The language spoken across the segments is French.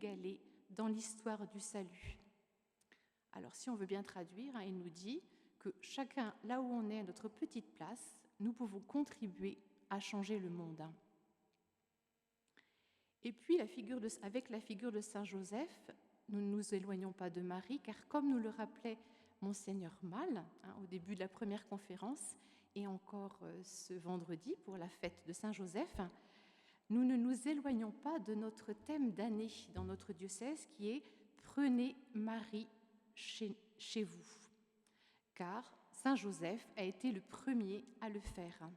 inégalée dans l'histoire du salut. Alors si on veut bien traduire, il nous dit que chacun, là où on est, à notre petite place, nous pouvons contribuer à changer le monde. Et puis, avec la figure de Saint Joseph, nous ne nous éloignons pas de Marie, car comme nous le rappelait Monseigneur Malle au début de la première conférence, et encore ce vendredi pour la fête de Saint Joseph, nous ne nous éloignons pas de notre thème d'année dans notre diocèse qui est « Prenez Marie chez vous », car Saint Joseph a été le premier à le faire.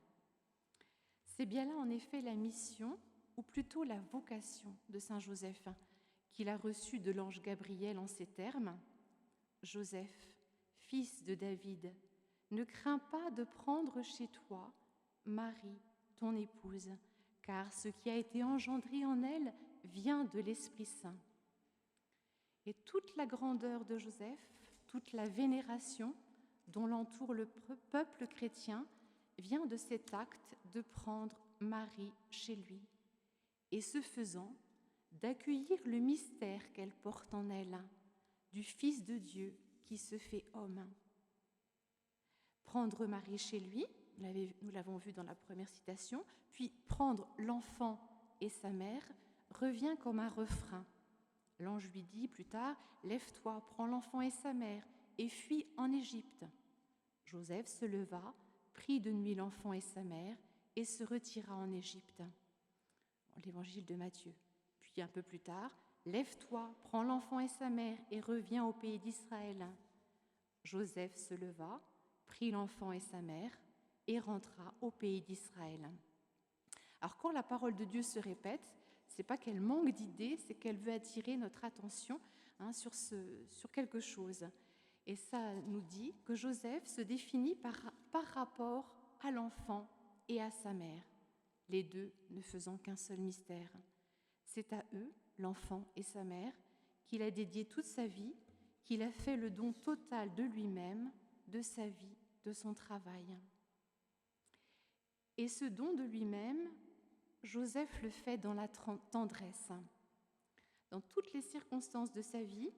C'est bien là en effet la mission, ou plutôt la vocation de Saint Joseph, qu'il a reçue de l'ange Gabriel en ces termes : « Joseph, fils de David, ne crains pas de prendre chez toi Marie, ton épouse, car ce qui a été engendré en elle vient de l'Esprit Saint. » Et toute la grandeur de Joseph, toute la vénération dont l'entoure le peuple chrétien vient de cet acte de prendre Marie chez lui, et ce faisant, d'accueillir le mystère qu'elle porte en elle, du Fils de Dieu qui se fait homme. Prendre Marie chez lui, nous l'avons vu dans la première citation, puis prendre l'enfant et sa mère revient comme un refrain. L'ange lui dit plus tard « Lève-toi, prends l'enfant et sa mère et fuis en Égypte. » Joseph se leva, prit de nuit l'enfant et sa mère et se retira en Égypte. L'évangile de Matthieu. Puis un peu plus tard, « Lève-toi, prends l'enfant et sa mère et reviens au pays d'Israël. » Joseph se leva, prit l'enfant et sa mère et rentra au pays d'Israël. Alors quand la parole de Dieu se répète, c'est pas qu'elle manque d'idées, c'est qu'elle veut attirer notre attention sur quelque chose. Et ça nous dit que Joseph se définit par rapport à l'enfant et à sa mère, les deux ne faisant qu'un seul mystère. C'est à eux, l'enfant et sa mère, qu'il a dédié toute sa vie, qu'il a fait le don total de lui-même, de sa vie, de son travail. Et ce don de lui-même, Joseph le fait dans la tendresse. Dans toutes les circonstances de sa vie,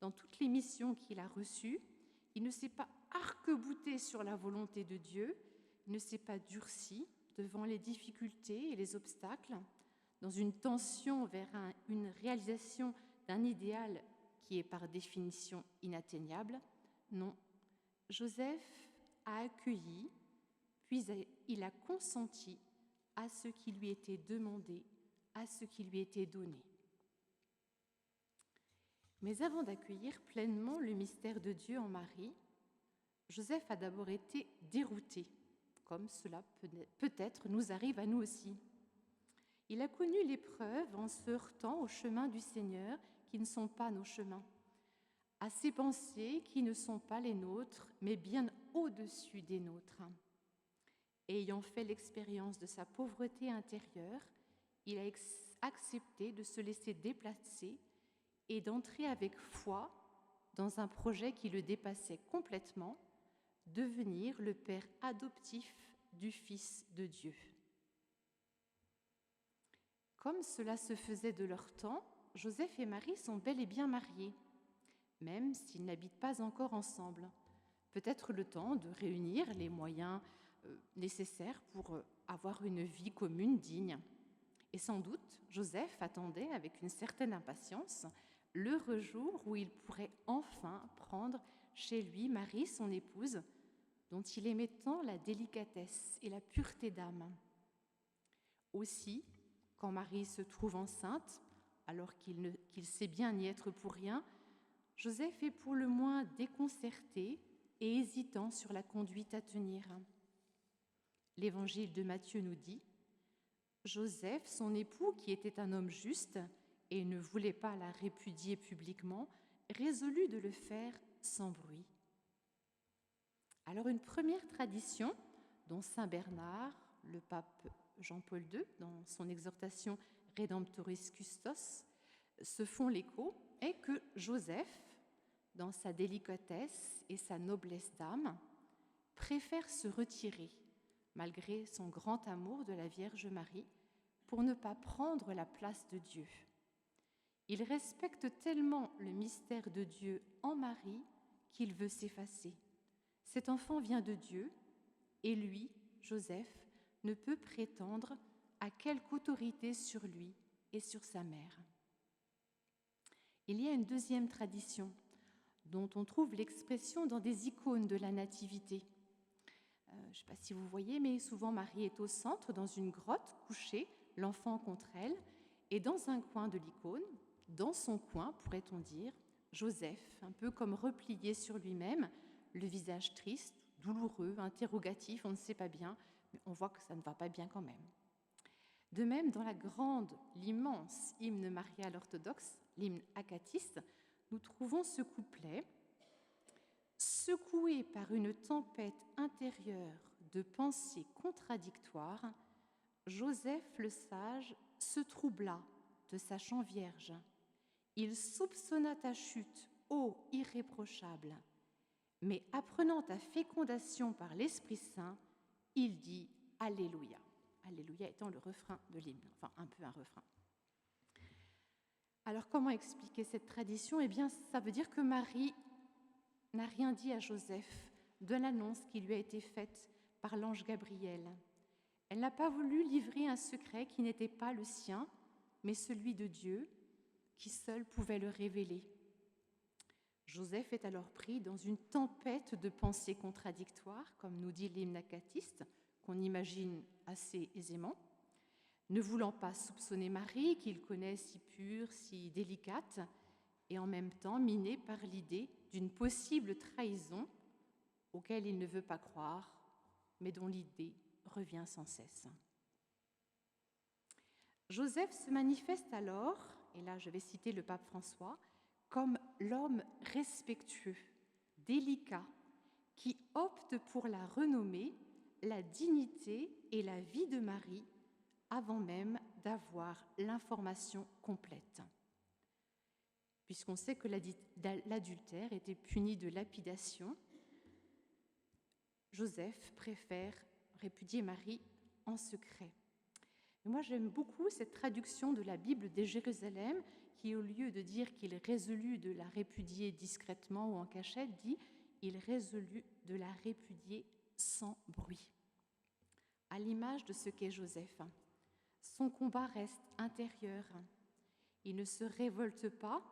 dans toutes les missions qu'il a reçues, il ne s'est pas arc-bouté sur la volonté de Dieu, il ne s'est pas durci devant les difficultés et les obstacles, dans une tension vers une réalisation d'un idéal qui est par définition inatteignable. Non, Joseph a accueilli, puis il a consenti à ce qui lui était demandé, à ce qui lui était donné. Mais avant d'accueillir pleinement le mystère de Dieu en Marie, Joseph a d'abord été dérouté, comme cela peut-être nous arrive à nous aussi. Il a connu l'épreuve en se heurtant aux chemins du Seigneur qui ne sont pas nos chemins, à ses pensées qui ne sont pas les nôtres, mais bien au-dessus des nôtres. Ayant fait l'expérience de sa pauvreté intérieure, il a accepté de se laisser déplacer et d'entrer avec foi dans un projet qui le dépassait complètement, devenir le père adoptif du Fils de Dieu. Comme cela se faisait de leur temps, Joseph et Marie sont bel et bien mariés, même s'ils n'habitent pas encore ensemble. Peut-être le temps de réunir les moyens nécessaires pour avoir une vie commune digne. Et sans doute, Joseph attendait avec une certaine impatience l'heureux jour où il pourrait enfin prendre chez lui Marie, son épouse, dont il aimait tant la délicatesse et la pureté d'âme. Aussi, quand Marie se trouve enceinte, alors qu'il sait bien n'y être pour rien, Joseph est pour le moins déconcerté et hésitant sur la conduite à tenir. L'évangile de Matthieu nous dit « Joseph, son époux, qui était un homme juste et ne voulait pas la répudier publiquement, résolut de le faire sans bruit. » Alors une première tradition dont saint Bernard, le pape Jean-Paul II, dans son exhortation Redemptoris Custos, se font l'écho, est que Joseph, dans sa délicatesse et sa noblesse d'âme, préfère se retirer, malgré son grand amour de la Vierge Marie, pour ne pas prendre la place de Dieu. Il respecte tellement le mystère de Dieu en Marie qu'il veut s'effacer. Cet enfant vient de Dieu et lui, Joseph, ne peut prétendre à quelque autorité sur lui et sur sa mère. Il y a une deuxième tradition dont on trouve l'expression dans des icônes de la Nativité. Je ne sais pas si vous voyez, mais souvent Marie est au centre, dans une grotte, couchée, l'enfant contre elle, et dans un coin de l'icône, dans son coin, pourrait-on dire, Joseph, un peu comme replié sur lui-même, le visage triste, douloureux, interrogatif, on ne sait pas bien, mais on voit que ça ne va pas bien quand même. De même, dans l'immense hymne marial orthodoxe, l'hymne acatiste, nous trouvons ce couplet. Secoué par une tempête intérieure de pensées contradictoires, Joseph le sage se troubla, te sachant vierge. Il soupçonna ta chute, ô irréprochable. Mais apprenant ta fécondation par l'Esprit Saint, il dit Alléluia. Alléluia étant le refrain de l'hymne, enfin un peu un refrain. Alors comment expliquer cette tradition ? Eh bien, ça veut dire que Marie n'a rien dit à Joseph de l'annonce qui lui a été faite par l'ange Gabriel. Elle n'a pas voulu livrer un secret qui n'était pas le sien, mais celui de Dieu, qui seul pouvait le révéler. Joseph est alors pris dans une tempête de pensées contradictoires, comme nous dit l'hymne acatiste, qu'on imagine assez aisément, ne voulant pas soupçonner Marie, qu'il connaît si pure, si délicate, et en même temps miné par l'idée d'une possible trahison auquel il ne veut pas croire, mais dont l'idée revient sans cesse. Joseph se manifeste alors, et là je vais citer le pape François, comme l'homme respectueux, délicat, qui opte pour la renommée, la dignité et la vie de Marie avant même d'avoir l'information complète. Puisqu'on sait que l'adultère était puni de lapidation, Joseph préfère répudier Marie en secret. Et moi, j'aime beaucoup cette traduction de la Bible des Jérusalem qui, au lieu de dire qu'il résolut de la répudier discrètement ou en cachette, dit « il résolut de la répudier sans bruit ». À l'image de ce qu'est Joseph, son combat reste intérieur. Il ne se révolte pas,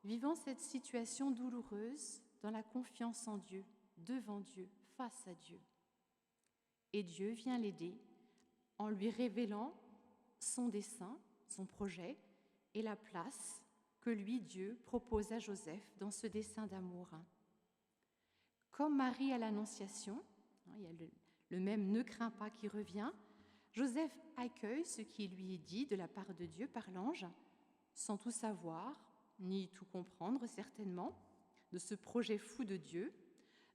vivant cette situation douloureuse dans la confiance en Dieu, devant Dieu, face à Dieu. Et Dieu vient l'aider en lui révélant son dessein, son projet et la place que lui, Dieu, propose à Joseph dans ce dessein d'amour. Comme Marie à l'Annonciation, il y a le même « ne crains pas » qui revient, Joseph accueille ce qui lui est dit de la part de Dieu par l'ange, sans tout savoir, ni tout comprendre certainement, de ce projet fou de Dieu,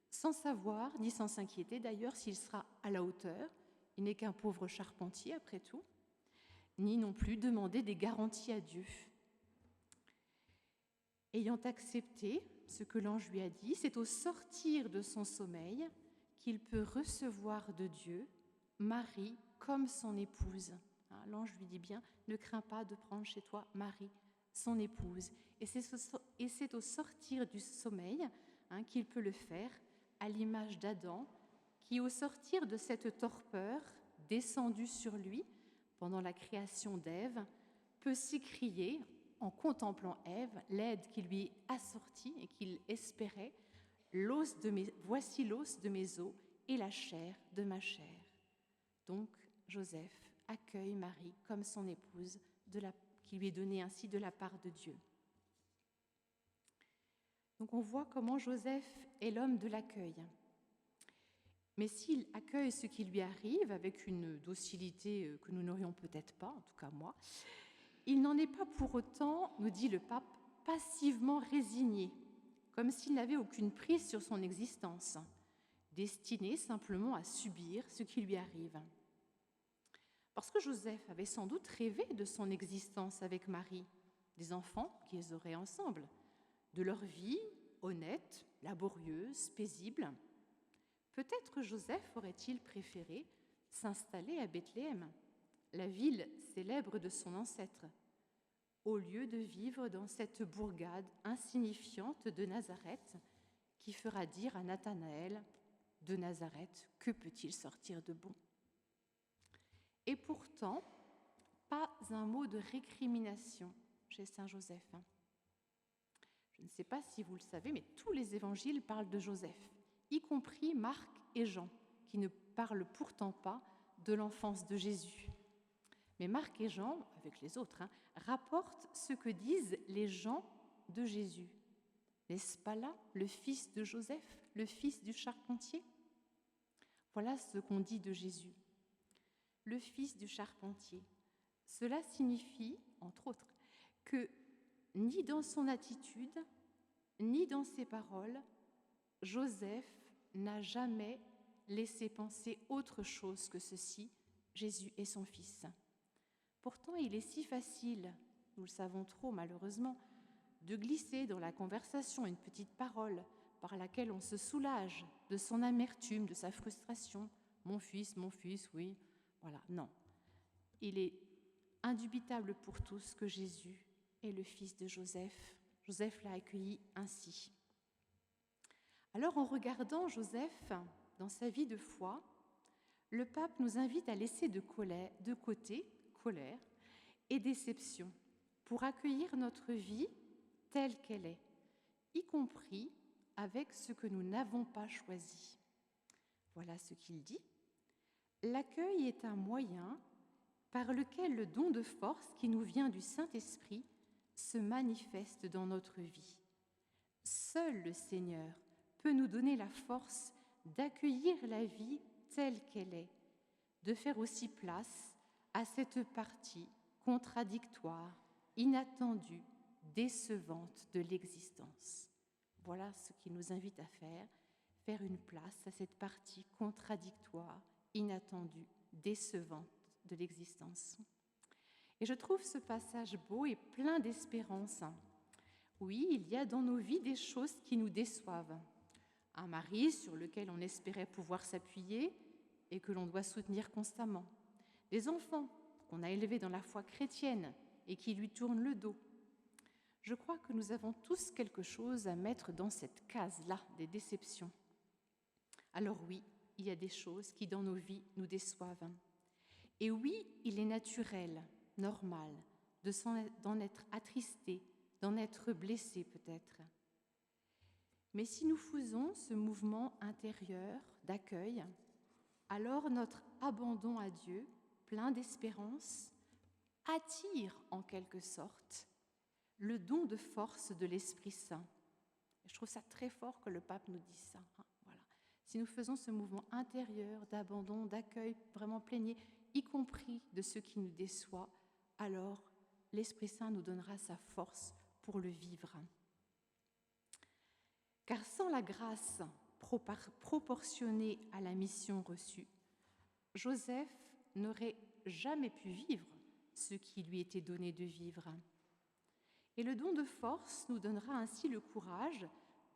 sans savoir, ni sans s'inquiéter d'ailleurs s'il sera à la hauteur, il n'est qu'un pauvre charpentier après tout, ni non plus demander des garanties à Dieu. Ayant accepté ce que l'ange lui a dit, c'est au sortir de son sommeil qu'il peut recevoir de Dieu Marie comme son épouse. L'ange lui dit bien, ne crains pas de prendre chez toi Marie, son épouse. Et c'est au sortir du sommeil qu'il peut le faire, à l'image d'Adam, qui au sortir de cette torpeur descendue sur lui pendant la création d'Ève, peut s'écrier en contemplant Ève, l'aide qui lui est assortie et qu'il espérait, voici l'os de mes os et la chair de ma chair. Donc Joseph accueille Marie comme son épouse, qui lui est donnée ainsi de la part de Dieu. Donc on voit comment Joseph est l'homme de l'accueil. Mais s'il accueille ce qui lui arrive avec une docilité que nous n'aurions peut-être pas, en tout cas moi, il n'en est pas pour autant, nous dit le pape, passivement résigné, comme s'il n'avait aucune prise sur son existence, destiné simplement à subir ce qui lui arrive. Parce que Joseph avait sans doute rêvé de son existence avec Marie, des enfants qu'ils auraient ensemble, de leur vie honnête, laborieuse, paisible. Peut-être Joseph aurait-il préféré s'installer à Bethléem, la ville célèbre de son ancêtre, au lieu de vivre dans cette bourgade insignifiante de Nazareth qui fera dire à Nathanaël, « De Nazareth, que peut-il sortir de bon ?» Et pourtant, pas un mot de récrimination chez Saint Joseph. Je ne sais pas si vous le savez, mais tous les évangiles parlent de Joseph, y compris Marc et Jean, qui ne parlent pourtant pas de l'enfance de Jésus. Mais Marc et Jean, avec les autres, rapportent ce que disent les gens de Jésus. N'est-ce pas là le fils de Joseph, le fils du charpentier ? Voilà ce qu'on dit de Jésus. Le fils du charpentier. Cela signifie, entre autres, que ni dans son attitude, ni dans ses paroles, Joseph n'a jamais laissé penser autre chose que ceci, Jésus est son fils. Pourtant, il est si facile, nous le savons trop malheureusement, de glisser dans la conversation une petite parole par laquelle on se soulage de son amertume, de sa frustration. Mon fils, oui. Voilà, non. Il est indubitable pour tous que Jésus est le fils de Joseph. Joseph l'a accueilli ainsi. Alors, en regardant Joseph dans sa vie de foi, le pape nous invite à laisser de côté colère et déception pour accueillir notre vie telle qu'elle est, y compris avec ce que nous n'avons pas choisi. Voilà ce qu'il dit. L'accueil est un moyen par lequel le don de force qui nous vient du Saint-Esprit se manifeste dans notre vie. Seul le Seigneur peut nous donner la force d'accueillir la vie telle qu'elle est, de faire aussi place à cette partie contradictoire, inattendue, décevante de l'existence. Voilà ce qu'il nous invite à faire une place à cette partie contradictoire, inattendue, décevante de l'existence. Et je trouve ce passage beau et plein d'espérance. Oui, il y a dans nos vies des choses qui nous déçoivent. Un mari sur lequel on espérait pouvoir s'appuyer et que l'on doit soutenir constamment. Des enfants qu'on a élevés dans la foi chrétienne et qui lui tournent le dos. Je crois que nous avons tous quelque chose à mettre dans cette case-là des déceptions. Alors oui, il y a des choses qui dans nos vies nous déçoivent. Et oui, il est naturel, normal, d'en être attristé, d'en être blessé peut-être. Mais si nous faisons ce mouvement intérieur d'accueil, alors notre abandon à Dieu, plein d'espérance, attire en quelque sorte le don de force de l'Esprit Saint. Je trouve ça très fort que le pape nous dise ça. Voilà. Si nous faisons ce mouvement intérieur d'abandon, d'accueil vraiment plénier, y compris de ce qui nous déçoit, alors l'Esprit Saint nous donnera sa force pour le vivre. Car sans la grâce proportionnée à la mission reçue, Joseph n'aurait jamais pu vivre ce qui lui était donné de vivre. Et le don de force nous donnera ainsi le courage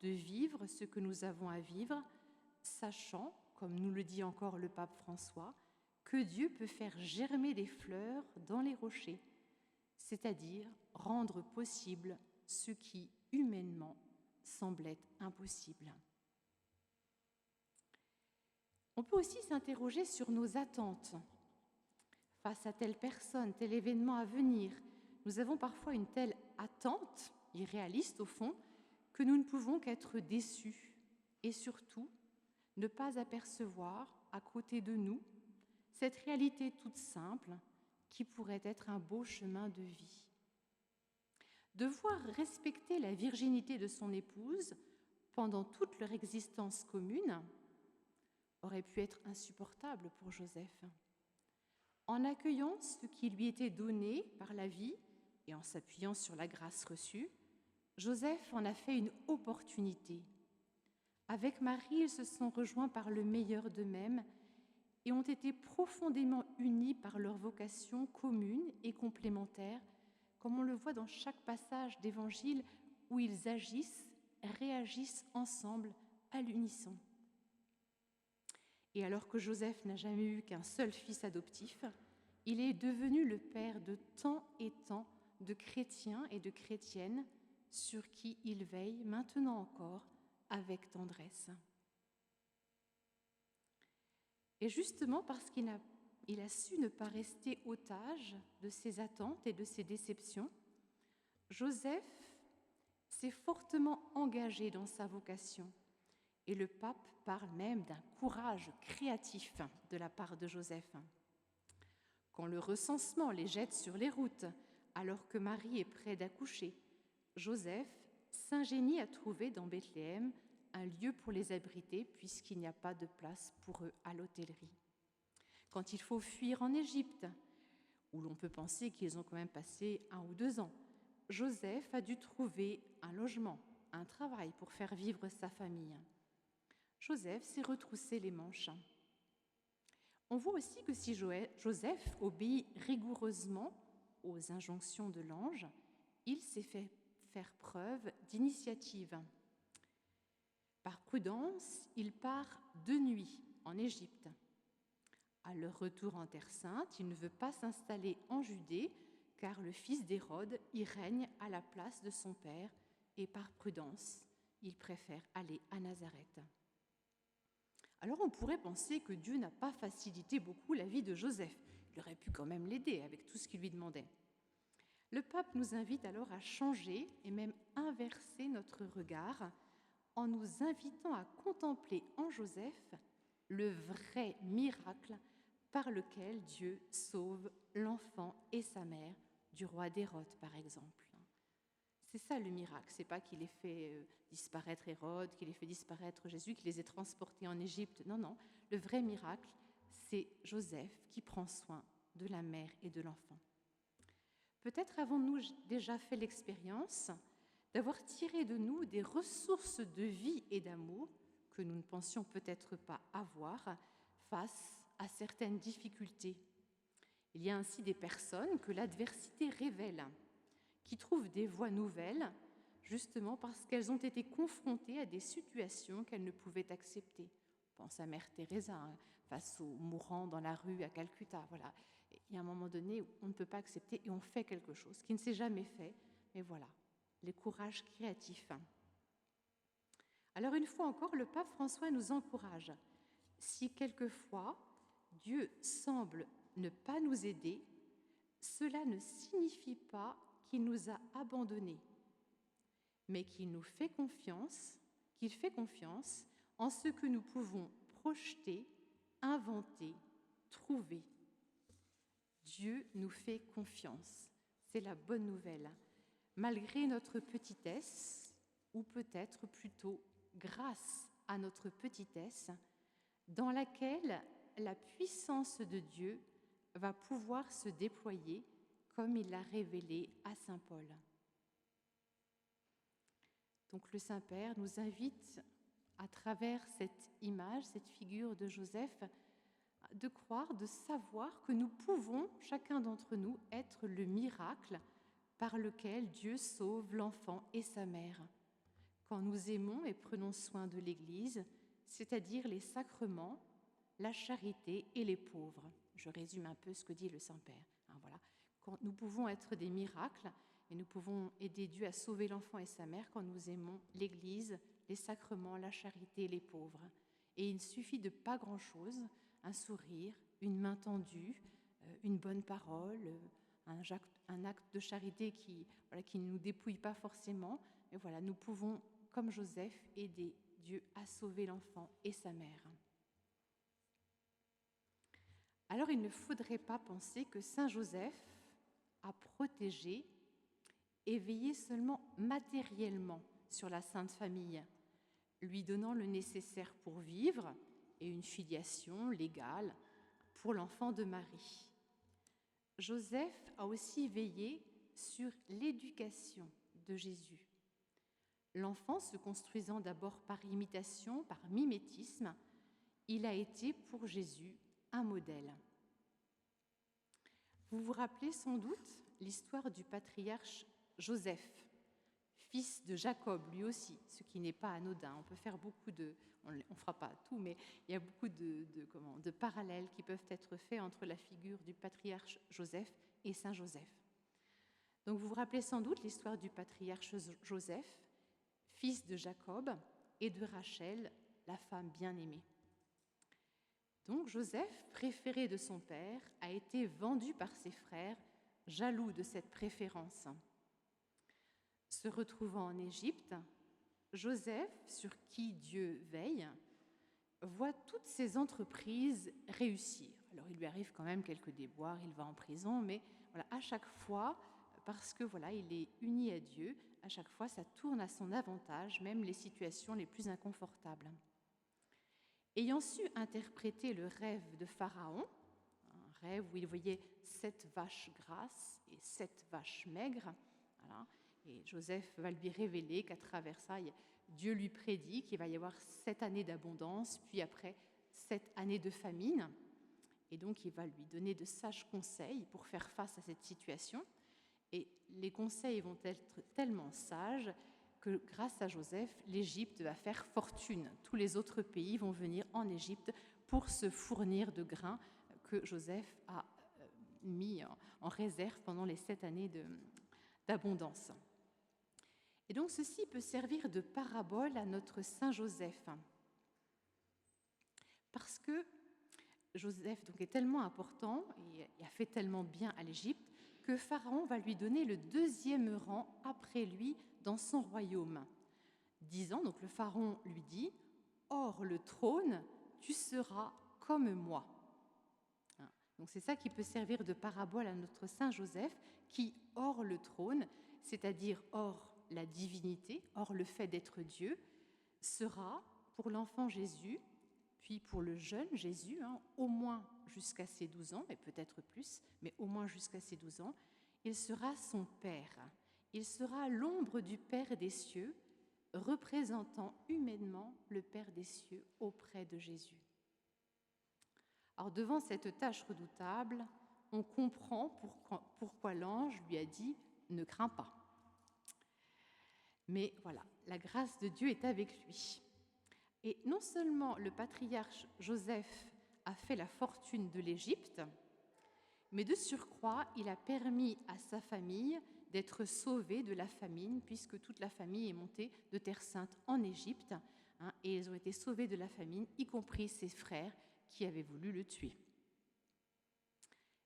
de vivre ce que nous avons à vivre, sachant, comme nous le dit encore le pape François, que Dieu peut faire germer des fleurs dans les rochers, c'est-à-dire rendre possible ce qui, humainement, semblait impossible. On peut aussi s'interroger sur nos attentes. Face à telle personne, tel événement à venir, nous avons parfois une telle attente, irréaliste au fond, que nous ne pouvons qu'être déçus et surtout ne pas apercevoir à côté de nous cette réalité toute simple qui pourrait être un beau chemin de vie. Devoir respecter la virginité de son épouse pendant toute leur existence commune aurait pu être insupportable pour Joseph. En accueillant ce qui lui était donné par la vie et en s'appuyant sur la grâce reçue, Joseph en a fait une opportunité. Avec Marie, ils se sont rejoints par le meilleur d'eux-mêmes et ont été profondément unis par leur vocation commune et complémentaire, comme on le voit dans chaque passage d'Évangile où ils agissent, réagissent ensemble à l'unisson. Et alors que Joseph n'a jamais eu qu'un seul fils adoptif, il est devenu le père de tant et tant de chrétiens et de chrétiennes sur qui il veille maintenant encore avec tendresse. Et justement parce qu'il a su ne pas rester otage de ses attentes et de ses déceptions, Joseph s'est fortement engagé dans sa vocation. Et le pape parle même d'un courage créatif de la part de Joseph. Quand le recensement les jette sur les routes, alors que Marie est près d'accoucher, Joseph s'ingénie à trouver dans Bethléem un lieu pour les abriter puisqu'il n'y a pas de place pour eux à l'hôtellerie. Quand il faut fuir en Égypte, où l'on peut penser qu'ils ont quand même passé 1 ou 2 ans, Joseph a dû trouver un logement, un travail pour faire vivre sa famille. Joseph s'est retroussé les manches. On voit aussi que si Joseph obéit rigoureusement aux injonctions de l'ange, il s'est fait faire preuve d'initiative. Par prudence, il part de nuit en Égypte. À leur retour en Terre Sainte, il ne veut pas s'installer en Judée, car le fils d'Hérode y règne à la place de son père, et par prudence, il préfère aller à Nazareth. Alors on pourrait penser que Dieu n'a pas facilité beaucoup la vie de Joseph. Il aurait pu quand même l'aider avec tout ce qu'il lui demandait. Le pape nous invite alors à changer et même inverser notre regard en nous invitant à contempler en Joseph le vrai miracle par lequel Dieu sauve l'enfant et sa mère du roi d'Hérode, par exemple. C'est ça le miracle, c'est pas qu'il ait fait disparaître Hérode, qu'il ait fait disparaître Jésus, qu'il les ait transportés en Égypte. Non, non, le vrai miracle, c'est Joseph qui prend soin de la mère et de l'enfant. Peut-être avons-nous déjà fait l'expérience d'avoir tiré de nous des ressources de vie et d'amour que nous ne pensions peut-être pas avoir face à certaines difficultés. Il y a ainsi des personnes que l'adversité révèle, qui trouvent des voies nouvelles, justement parce qu'elles ont été confrontées à des situations qu'elles ne pouvaient accepter. On pense à Mère Teresa, face aux mourants dans la rue à Calcutta. Voilà. Il y a un moment donné où on ne peut pas accepter et on fait quelque chose qui ne s'est jamais fait. Mais voilà, les courages créatifs. Alors une fois encore, le pape François nous encourage. Si quelquefois Dieu semble ne pas nous aider, cela ne signifie pas qu'il nous a abandonnés, mais qu'il fait confiance en ce que nous pouvons projeter, inventer, trouver. Dieu nous fait confiance. C'est la bonne nouvelle. Malgré notre petitesse, ou peut-être plutôt grâce à notre petitesse, dans laquelle la puissance de Dieu va pouvoir se déployer comme il l'a révélé à saint Paul. Donc le Saint-Père nous invite, à travers cette image, cette figure de Joseph, de croire, de savoir que nous pouvons, chacun d'entre nous, être le miracle par lequel Dieu sauve l'enfant et sa mère. Quand nous aimons et prenons soin de l'Église, c'est-à-dire les sacrements, la charité et les pauvres. Je résume un peu ce que dit le Saint-Père. Voilà. Quand nous pouvons être des miracles et nous pouvons aider Dieu à sauver l'enfant et sa mère quand nous aimons l'Église, les sacrements, la charité et les pauvres. Et il suffit de pas grand-chose, un sourire, une main tendue, une bonne parole, un acte de charité qui ne nous dépouille pas forcément. Et voilà, nous pouvons, comme Joseph, aider Dieu à sauver l'enfant et sa mère. Alors il ne faudrait pas penser que Saint Joseph a protégé et veillé seulement matériellement sur la Sainte Famille, lui donnant le nécessaire pour vivre et une filiation légale pour l'enfant de Marie. Joseph a aussi veillé sur l'éducation de Jésus. L'enfant se construisant d'abord par imitation, par mimétisme, il a été pour Jésus un modèle. Vous vous rappelez sans doute l'histoire du patriarche Joseph, fils de Jacob, lui aussi, ce qui n'est pas anodin. On peut faire beaucoup on ne fera pas tout, mais il y a beaucoup de parallèles qui peuvent être faits entre la figure du patriarche Joseph et Saint Joseph. Donc vous vous rappelez sans doute l'histoire du patriarche Joseph, fils de Jacob et de Rachel, la femme bien-aimée. Donc Joseph, préféré de son père, a été vendu par ses frères, jaloux de cette préférence. Se retrouvant en Égypte, Joseph, sur qui Dieu veille, voit toutes ses entreprises réussir. Alors il lui arrive quand même quelques déboires, il va en prison, mais voilà, à chaque fois, parce que voilà, il est uni à Dieu, à chaque fois ça tourne à son avantage, même les situations les plus inconfortables. Ayant su interpréter le rêve de Pharaon, un rêve où il voyait 7 vaches grasses et 7 vaches maigres, voilà, et Joseph va lui révéler qu'à travers ça, Dieu lui prédit qu'il va y avoir 7 années d'abondance, puis après 7 années de famine. Et donc, il va lui donner de sages conseils pour faire face à cette situation. Et les conseils vont être tellement sages que grâce à Joseph, l'Égypte va faire fortune. Tous les autres pays vont venir en Égypte pour se fournir de grains que Joseph a mis en réserve pendant les 7 années d'abondance. Et donc ceci peut servir de parabole à notre Saint Joseph, parce que Joseph donc, est tellement important et a fait tellement bien à l'Égypte que Pharaon va lui donner le 2e rang après lui dans son royaume. Disant, donc le Pharaon lui dit « Hors le trône, tu seras comme moi ». Donc c'est ça qui peut servir de parabole à notre Saint Joseph qui, hors le trône, c'est-à-dire hors la divinité, hors le fait d'être Dieu, sera pour l'enfant Jésus, puis pour le jeune Jésus, au moins jusqu'à ses 12 ans, et peut-être plus, mais au moins jusqu'à ses 12 ans, il sera son Père. Il sera l'ombre du Père des cieux, représentant humainement le Père des cieux auprès de Jésus. Alors devant cette tâche redoutable, on comprend pourquoi l'ange lui a dit « ne crains pas ». Mais voilà, la grâce de Dieu est avec lui. Et non seulement le patriarche Joseph a fait la fortune de l'Égypte, mais de surcroît, il a permis à sa famille d'être sauvée de la famine, puisque toute la famille est montée de Terre Sainte en Égypte, et ils ont été sauvés de la famine, y compris ses frères qui avaient voulu le tuer.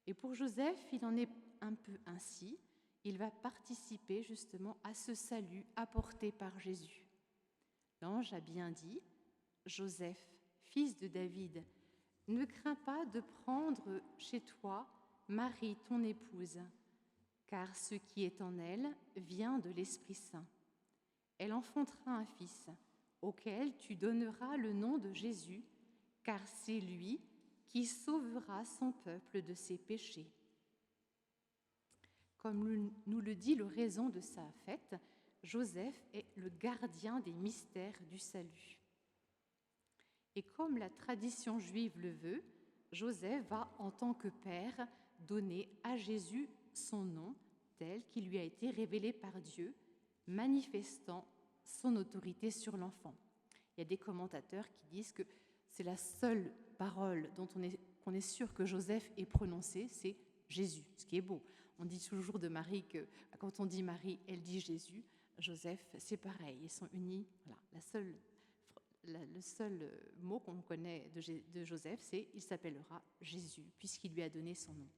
Et pour Joseph, il en est un peu ainsi. Il va participer justement à ce salut apporté par Jésus. L'ange a bien dit « Joseph, fils de David, ne crains pas de prendre chez toi Marie, ton épouse, car ce qui est en elle vient de l'Esprit Saint. Elle enfantera un fils, auquel tu donneras le nom de Jésus, car c'est lui qui sauvera son peuple de ses péchés. » Comme nous le dit l'oraison de sa fête, Joseph est le gardien des mystères du salut. Et comme la tradition juive le veut, Joseph va, en tant que père, donner à Jésus son nom tel qu'il lui a été révélé par Dieu, manifestant son autorité sur l'enfant. Il y a des commentateurs qui disent que c'est la seule parole qu'on est sûr que Joseph ait prononcée, c'est Jésus, ce qui est beau. On dit toujours de Marie que quand on dit Marie, elle dit Jésus. Joseph, c'est pareil, ils sont unis. Voilà, le seul mot qu'on connaît de Joseph, c'est « il s'appellera Jésus », puisqu'il lui a donné son nom.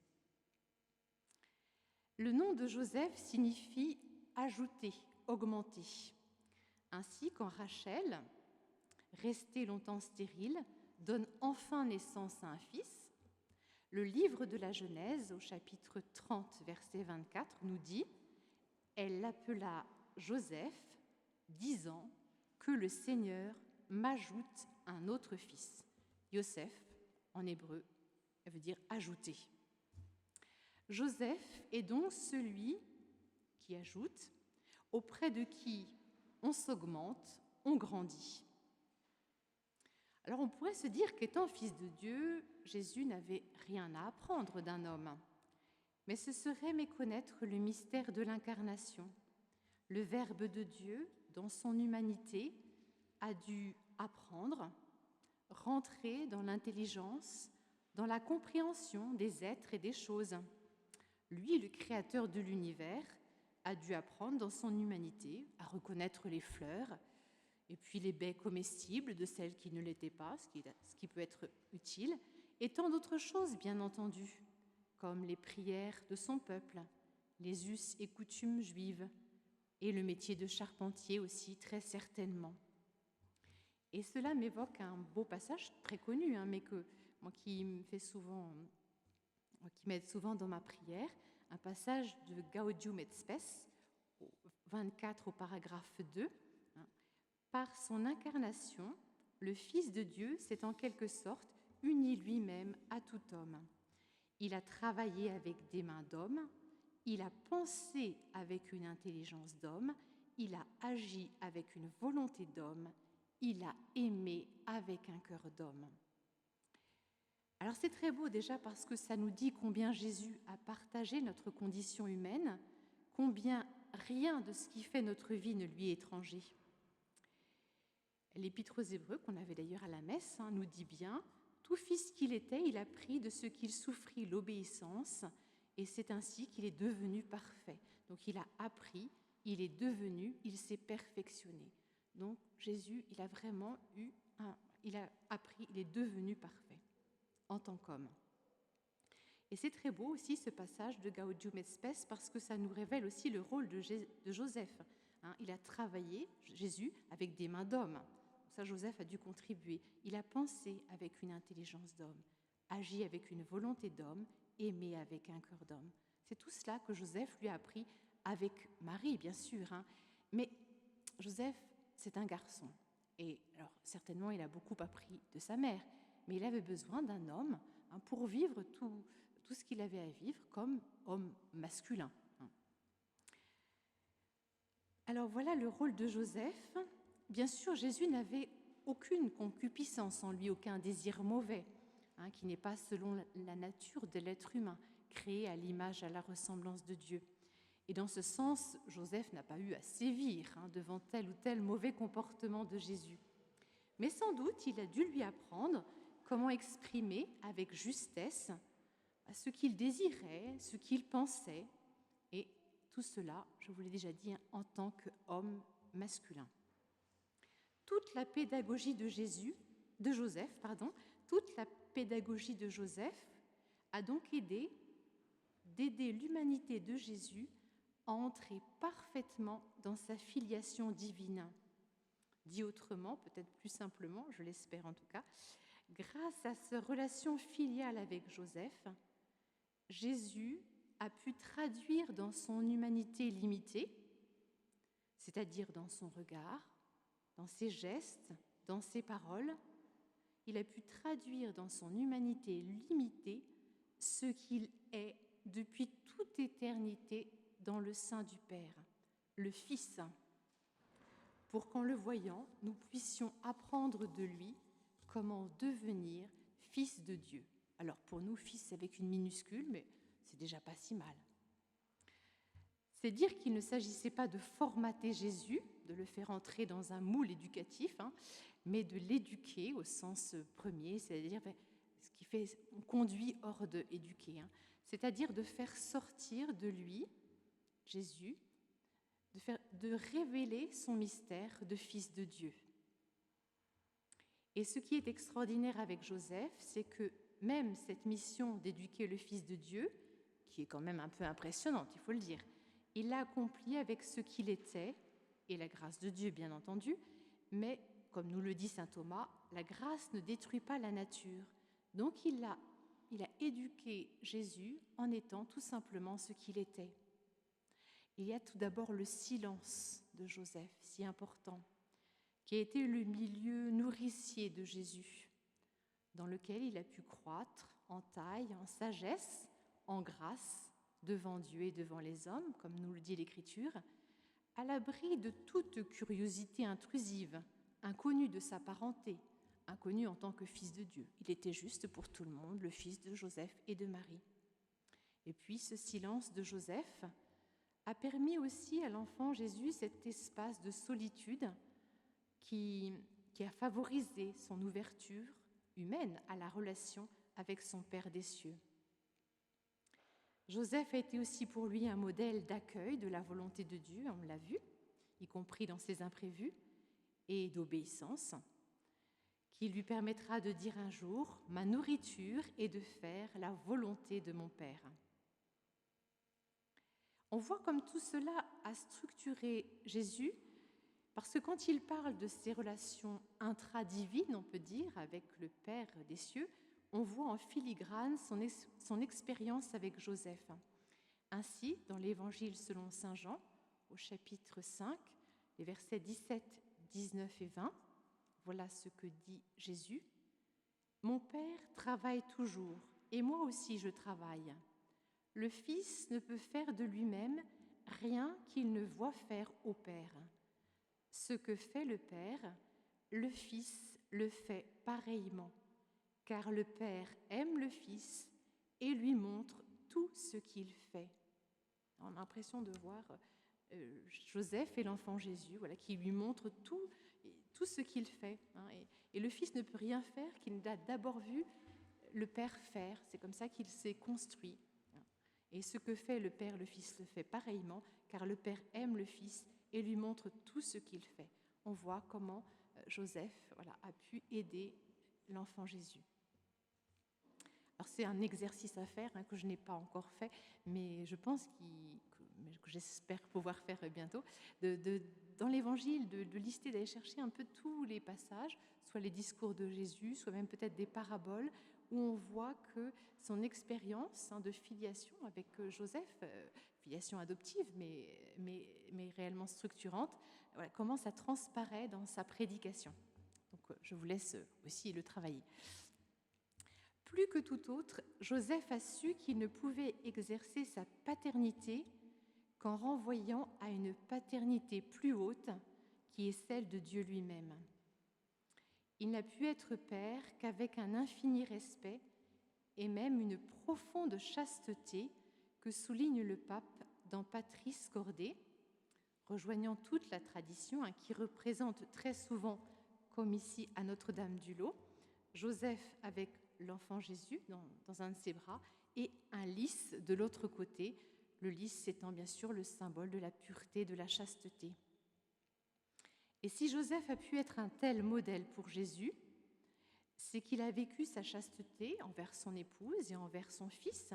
Le nom de Joseph signifie « ajouter »,« augmenter ». Ainsi, quand Rachel, restée longtemps stérile, donne enfin naissance à un fils, le livre de la Genèse, au chapitre 30, verset 24, nous dit « Elle l'appela Joseph, disant que le Seigneur m'ajoute un autre fils. » Yosef, en hébreu, veut dire « ajouter ». Joseph est donc celui qui ajoute, auprès de qui on s'augmente, on grandit. Alors on pourrait se dire qu'étant fils de Dieu, Jésus n'avait rien à apprendre d'un homme. Mais ce serait méconnaître le mystère de l'incarnation. Le Verbe de Dieu, dans son humanité, a dû apprendre, rentrer dans l'intelligence, dans la compréhension des êtres et des choses. Lui, le créateur de l'univers, a dû apprendre dans son humanité à reconnaître les fleurs et puis les baies comestibles de celles qui ne l'étaient pas, ce qui peut être utile, et tant d'autres choses, bien entendu, comme les prières de son peuple, les us et coutumes juives, et le métier de charpentier aussi, très certainement. Et cela m'évoque un beau passage très connu, mais que moi qui m'aide souvent dans ma prière, un passage de Gaudium et Spes, 24 au paragraphe 2. Par son incarnation, le Fils de Dieu s'est en quelque sorte uni lui-même à tout homme. Il a travaillé avec des mains d'homme, il a pensé avec une intelligence d'homme, il a agi avec une volonté d'homme, il a aimé avec un cœur d'homme. Alors c'est très beau déjà parce que ça nous dit combien Jésus a partagé notre condition humaine, combien rien de ce qui fait notre vie ne lui est étranger. L'Épître aux Hébreux, qu'on avait d'ailleurs à la messe, nous dit bien « Tout fils qu'il était, il a pris de ce qu'il souffrit l'obéissance, et c'est ainsi qu'il est devenu parfait. » Donc il a appris, il est devenu, il s'est perfectionné. Donc Jésus, il a vraiment il a appris, il est devenu parfait en tant qu'homme. Et c'est très beau aussi ce passage de Gaudium et Spes parce que ça nous révèle aussi le rôle de Joseph. Il a travaillé, Jésus, avec des mains d'homme. Ça, Joseph a dû contribuer. Il a pensé avec une intelligence d'homme, agi avec une volonté d'homme, aimé avec un cœur d'homme. C'est tout cela que Joseph lui a appris avec Marie, bien sûr. Mais Joseph, c'est un garçon. Et alors, certainement, il a beaucoup appris de sa mère. Mais il avait besoin d'un homme pour vivre tout ce qu'il avait à vivre comme homme masculin. Alors voilà le rôle de Joseph. Bien sûr, Jésus n'avait aucune concupiscence en lui, aucun désir mauvais, qui n'est pas selon la nature de l'être humain, créé à l'image, à la ressemblance de Dieu. Et dans ce sens, Joseph n'a pas eu à sévir devant tel ou tel mauvais comportement de Jésus. Mais sans doute, il a dû lui apprendre comment exprimer avec justesse ce qu'il désirait, ce qu'il pensait, et tout cela, je vous l'ai déjà dit, en tant qu'homme masculin. Toute la pédagogie de Joseph, toute la pédagogie de Joseph a donc d'aider l'humanité de Jésus à entrer parfaitement dans sa filiation divine. Dit autrement, peut-être plus simplement, je l'espère en tout cas, grâce à sa relation filiale avec Joseph, Jésus a pu traduire dans son humanité limitée, c'est-à-dire dans son regard, dans ses gestes, dans ses paroles, il a pu traduire dans son humanité limitée ce qu'il est depuis toute éternité dans le sein du Père, le Fils, pour qu'en le voyant, nous puissions apprendre de lui comment devenir fils de Dieu. Alors pour nous, fils avec une minuscule, mais c'est déjà pas si mal. C'est dire qu'il ne s'agissait pas de formater Jésus, de le faire entrer dans un moule éducatif, mais de l'éduquer au sens premier, c'est-à-dire ce qui fait, on conduit hors de éduquer, c'est-à-dire de faire sortir de lui, Jésus, de révéler son mystère de fils de Dieu. Et ce qui est extraordinaire avec Joseph, c'est que même cette mission d'éduquer le Fils de Dieu, qui est quand même un peu impressionnante, il faut le dire, il l'a accompli avec ce qu'il était, et la grâce de Dieu, bien entendu, mais, comme nous le dit saint Thomas, la grâce ne détruit pas la nature. Donc il a éduqué Jésus en étant tout simplement ce qu'il était. Il y a tout d'abord le silence de Joseph, si important, qui a été le milieu nourricier de Jésus, dans lequel il a pu croître en taille, en sagesse, en grâce, devant Dieu et devant les hommes, comme nous le dit l'Écriture, à l'abri de toute curiosité intrusive, inconnu de sa parenté, inconnu en tant que fils de Dieu. Il était juste pour tout le monde, le fils de Joseph et de Marie. Et puis ce silence de Joseph a permis aussi à l'enfant Jésus cet espace de solitude qui a favorisé son ouverture humaine à la relation avec son Père des cieux. Joseph a été aussi pour lui un modèle d'accueil de la volonté de Dieu, on l'a vu, y compris dans ses imprévus, et d'obéissance, qui lui permettra de dire un jour « Ma nourriture est de faire la volonté de mon Père ». On voit comme tout cela a structuré Jésus, parce que quand il parle de ses relations intradivines, on peut dire, avec le Père des cieux, on voit en filigrane son expérience avec Joseph. Ainsi, dans l'Évangile selon saint Jean, au chapitre 5, les versets 17, 19 et 20, voilà ce que dit Jésus. « Mon Père travaille toujours, et moi aussi je travaille. Le Fils ne peut faire de lui-même rien qu'il ne voit faire au Père. Ce que fait le Père, le Fils le fait pareillement, car le Père aime le Fils et lui montre tout ce qu'il fait. » On a l'impression de voir Joseph et l'enfant Jésus, voilà, qui lui montrent tout ce qu'il fait. Et le Fils ne peut rien faire qu'il n'a d'abord vu le Père faire. C'est comme ça qu'il s'est construit. Et ce que fait le Père, le Fils le fait pareillement, car le Père aime le Fils et lui montre tout ce qu'il fait. On voit comment Joseph a pu aider l'enfant Jésus. Alors c'est un exercice à faire que je n'ai pas encore fait, mais je pense que j'espère pouvoir faire bientôt, dans l'Évangile, de lister, d'aller chercher un peu tous les passages, soit les discours de Jésus, soit même peut-être des paraboles, où on voit que son expérience de filiation avec Joseph, filiation adoptive, mais réellement structurante, comment ça transparaît dans sa prédication. Donc je vous laisse aussi le travailler. Plus que tout autre, Joseph a su qu'il ne pouvait exercer sa paternité qu'en renvoyant à une paternité plus haute, qui est celle de Dieu lui-même. Il n'a pu être père qu'avec un infini respect et même une profonde chasteté que souligne le pape dans Patris Cordé, rejoignant toute la tradition qui représente très souvent, comme ici à Notre-Dame-du-Lot, Joseph avec l'enfant Jésus dans un de ses bras et un lys de l'autre côté, le lys étant bien sûr le symbole de la pureté, de la chasteté. Et si Joseph a pu être un tel modèle pour Jésus, c'est qu'il a vécu sa chasteté envers son épouse et envers son fils,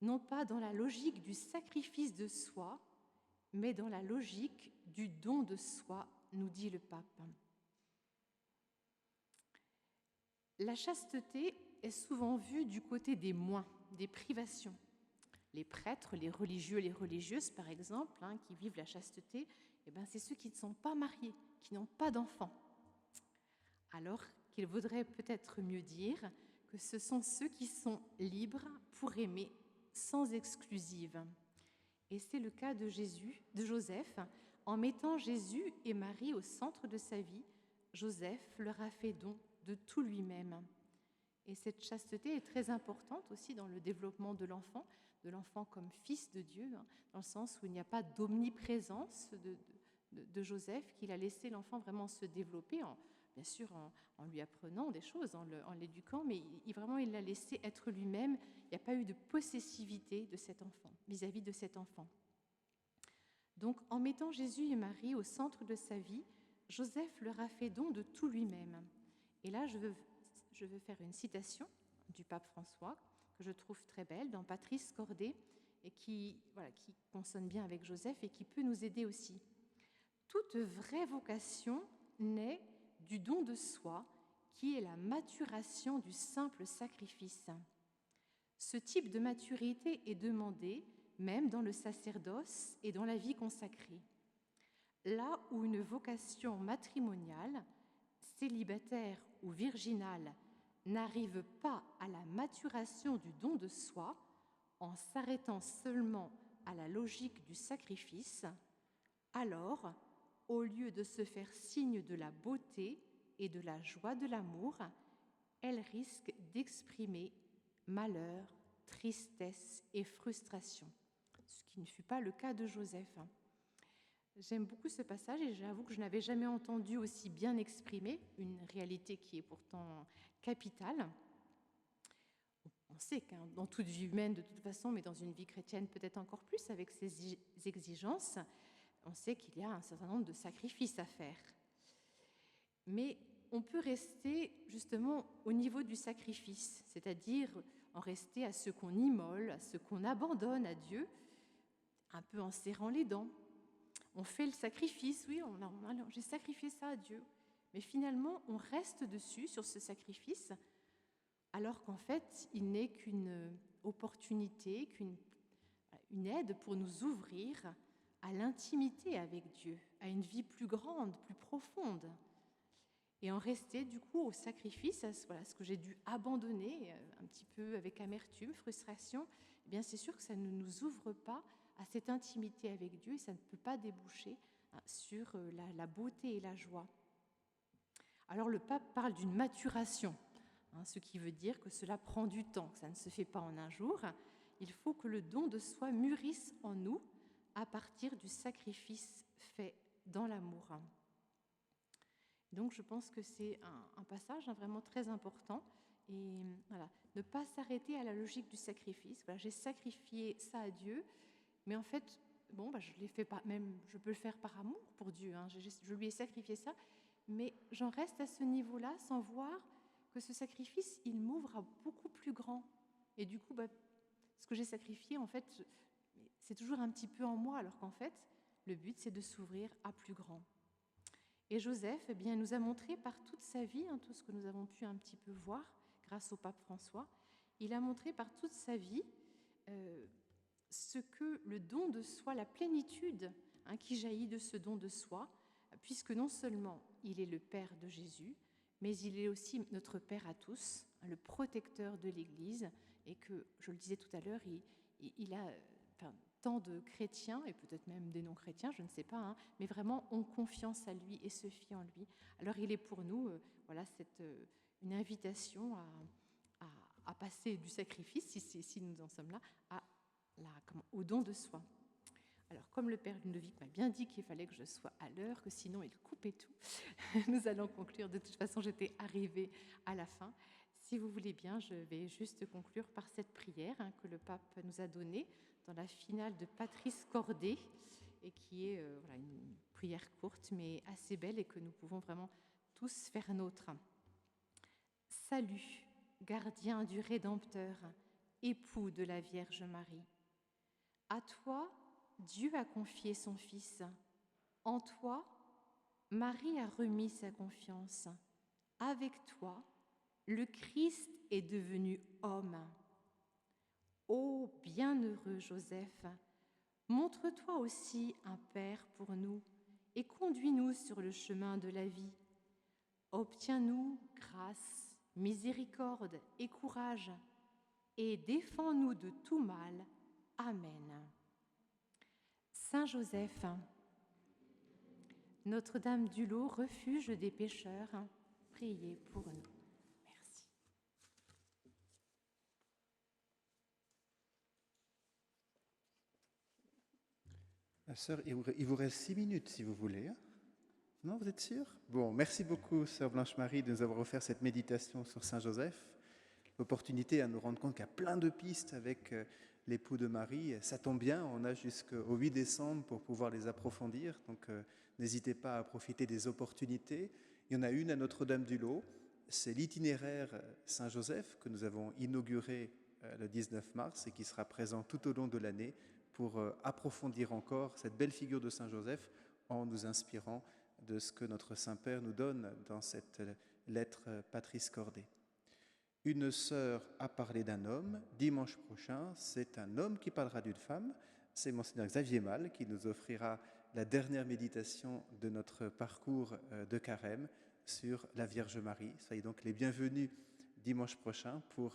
non pas dans la logique du sacrifice de soi, mais dans la logique du don de soi, nous dit le pape. La chasteté est souvent vue du côté des moins, des privations. Les prêtres, les religieux, les religieuses, par exemple, qui vivent la chasteté, c'est ceux qui ne sont pas mariés, qui n'ont pas d'enfants. Alors qu'il vaudrait peut-être mieux dire que ce sont ceux qui sont libres pour aimer sans exclusive. Et c'est le cas de Joseph. En mettant Jésus et Marie au centre de sa vie, Joseph leur a fait don de tout lui-même. Et cette chasteté est très importante aussi dans le développement de l'enfant comme fils de Dieu, dans le sens où il n'y a pas d'omniprésence de Joseph, qu'il a laissé l'enfant vraiment se développer, bien sûr en lui apprenant des choses, en l'éduquant, mais il l'a laissé être lui-même. Il n'y a pas eu de possessivité de cet enfant, vis-à-vis de cet enfant. Donc, en mettant Jésus et Marie au centre de sa vie, Joseph leur a fait don de tout lui-même. Et là, je veux faire une citation du pape François, que je trouve très belle, dans Patris Cordé, et qui consonne bien avec Joseph et qui peut nous aider aussi. Toute vraie vocation naît du don de soi, qui est la maturation du simple sacrifice. Ce type de maturité est demandé même dans le sacerdoce et dans la vie consacrée. Là où une vocation matrimoniale, célibataire ou virginale, n'arrive pas à la maturation du don de soi en s'arrêtant seulement à la logique du sacrifice, alors, au lieu de se faire signe de la beauté et de la joie de l'amour, elle risque d'exprimer malheur, tristesse et frustration, ce qui ne fut pas le cas de Joseph. J'aime beaucoup ce passage et j'avoue que je n'avais jamais entendu aussi bien exprimer une réalité qui est pourtant capitale. on sait que dans toute vie humaine de toute façon, mais dans une vie chrétienne peut-être encore plus avec ses exigences, on sait qu'il y a un certain nombre de sacrifices à faire. Mais on peut rester justement au niveau du sacrifice, c'est-à-dire en rester à ce qu'on immole, à ce qu'on abandonne à Dieu, un peu en serrant les dents. On fait le sacrifice, oui, j'ai sacrifié ça à Dieu. Mais finalement, on reste dessus, sur ce sacrifice, alors qu'en fait, il n'est qu'une opportunité, une aide pour nous ouvrir à l'intimité avec Dieu, à une vie plus grande, plus profonde. Et en rester du coup au sacrifice, à ce que j'ai dû abandonner un petit peu avec amertume, frustration, eh bien c'est sûr que ça ne nous ouvre pas à cette intimité avec Dieu et ça ne peut pas déboucher sur la beauté et la joie. Alors le pape parle d'une maturation, ce qui veut dire que cela prend du temps, que ça ne se fait pas en un jour. Il faut que le don de soi mûrisse en nous à partir du sacrifice fait dans l'amour. Donc je pense que c'est un passage vraiment très important. Et voilà, ne pas s'arrêter à la logique du sacrifice. Voilà, j'ai sacrifié ça à Dieu, mais en fait, je l'ai fait pas, même je peux le faire par amour pour Dieu. Je lui ai sacrifié ça, mais j'en reste à ce niveau-là sans voir que ce sacrifice, il m'ouvre à beaucoup plus grand. Et du coup, ce que j'ai sacrifié, en fait, c'est toujours un petit peu en moi, alors qu'en fait, le but, c'est de s'ouvrir à plus grand. Et Joseph, eh bien, nous a montré par toute sa vie, tout ce que nous avons pu un petit peu voir grâce au pape François, il a montré par toute sa vie ce que le don de soi, la plénitude qui jaillit de ce don de soi, puisque non seulement il est le Père de Jésus, mais il est aussi notre Père à tous, le protecteur de l'Église, et que, je le disais tout à l'heure, il a tant de chrétiens, et peut-être même des non-chrétiens, je ne sais pas, mais vraiment ont confiance à lui et se fient en lui. Alors il est pour nous une invitation à passer du sacrifice, si nous en sommes là, au don de soi. Alors, comme le père Ludovic m'a bien dit qu'il fallait que je sois à l'heure, que sinon il coupait tout, nous allons conclure. De toute façon, j'étais arrivée à la fin. Si vous voulez bien, je vais juste conclure par cette prière que le pape nous a donnée dans la finale de Patrice Cordet, et qui est une prière courte mais assez belle et que nous pouvons vraiment tous faire nôtre. Salut, gardien du Rédempteur, époux de la Vierge Marie. À toi, Dieu a confié son Fils. En toi, Marie a remis sa confiance. Avec toi, le Christ est devenu homme. Ô bienheureux Joseph, montre-toi aussi un Père pour nous et conduis-nous sur le chemin de la vie. Obtiens-nous grâce, miséricorde et courage, et défends-nous de tout mal. Amen. Saint Joseph, Notre-Dame du Lot, refuge des pécheurs, priez pour nous. Merci. Ma sœur, il vous reste 6 minutes si vous voulez. Non, vous êtes sûre? Bon, merci beaucoup, sœur Blanche-Marie, de nous avoir offert cette méditation sur Saint Joseph. L'opportunité à nous rendre compte qu'il y a plein de pistes avec l'époux de Marie. Ça tombe bien, on a jusqu'au 8 décembre pour pouvoir les approfondir. Donc, n'hésitez pas à profiter des opportunités. Il y en a une à Notre-Dame-du-Lot. C'est l'itinéraire Saint-Joseph que nous avons inauguré le 19 mars et qui sera présent tout au long de l'année pour approfondir encore cette belle figure de Saint-Joseph en nous inspirant de ce que notre Saint-Père nous donne dans cette lettre Patrice Cordet. Une sœur a parlé d'un homme. Dimanche prochain, c'est un homme qui parlera d'une femme. C'est Monseigneur Xavier Mal qui nous offrira la dernière méditation de notre parcours de carême sur la Vierge Marie. Soyez donc les bienvenus dimanche prochain pour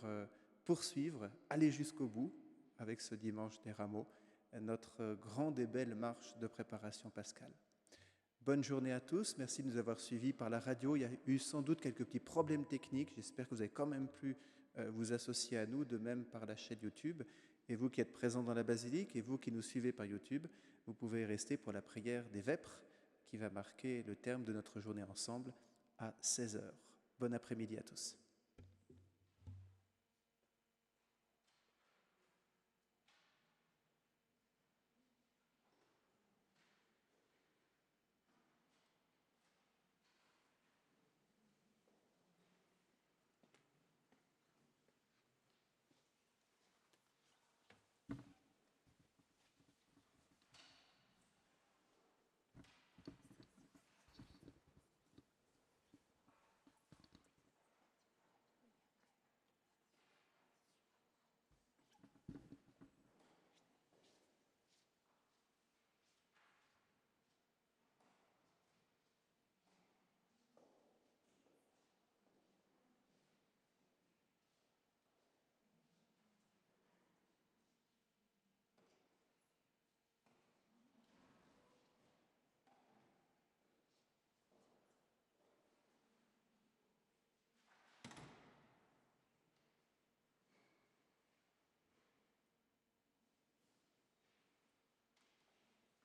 poursuivre, aller jusqu'au bout avec ce dimanche des rameaux, notre grande et belle marche de préparation pascale. Bonne journée à tous, merci de nous avoir suivis par la radio. Il y a eu sans doute quelques petits problèmes techniques, j'espère que vous avez quand même pu vous associer à nous, de même par la chaîne YouTube. Et vous qui êtes présents dans la basilique et vous qui nous suivez par YouTube, vous pouvez rester pour la prière des Vêpres qui va marquer le terme de notre journée ensemble à 16h. Bon après-midi à tous.